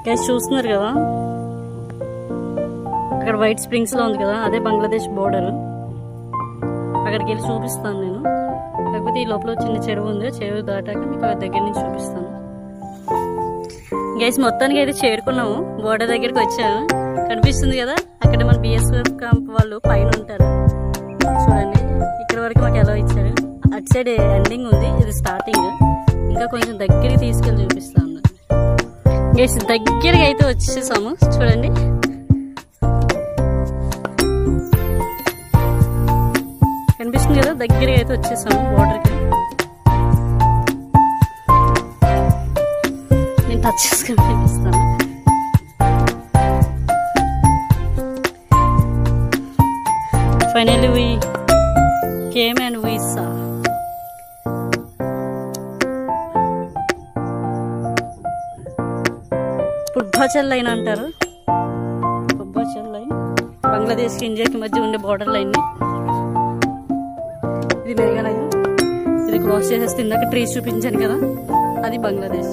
Guys చూస్తున్నారు కదా, అక్కడ వైట్ స్ప్రింగ్స్ లో ఉంది కదా, అదే బంగ్లాదేశ్ బోర్డర్. అక్కడికి వెళ్ళి చూపిస్తాను నేను. కాకపోతే ఈ లోపల చిన్న చెరువు ఉంది, చెరువు దాటాక మీకు దగ్గర నుంచి చూపిస్తాను. గైస్ మొత్తానికి అయితే చేరుకున్నాము, బోర్డర్ దగ్గరికి వచ్చాను. కనిపిస్తుంది కదా, అక్కడ మన బిఎస్ఎఫ్ క్యాంప్ వాళ్ళు పైన ఉంటారు చూడండి. ఇక్కడ వరకు మాకు ఎలా ఇచ్చారు, అటు సైడ్ ఎండింగ్ ఉంది, ఇది స్టార్టింగ్. ఇంకా కొంచెం దగ్గరికి తీసుకెళ్ళి చూపిస్తాను. గైస్ దగ్గరికి అయితే వచ్చేసాము చూడండి. కనిపిస్తుంది కదా, దగ్గరికి అయితే వచ్చేసాము బోర్డర్కి. నేను టచ్ చేసుకుని చూపిస్తాను. Finally we came and we saw. పుడ్భాచల్ లైన్ అంటారు. పుడ్భాచల్ లైన్ బంగ్లాదేశ్ కి ఇండియాకి మధ్య ఉండే బోర్డర్ లైన్. ఇది మేఘాలయ. ఇది క్రాస్ చేసేస్తే ఇందాక ట్రీస్ చూపించాను కదా, అది బంగ్లాదేశ్.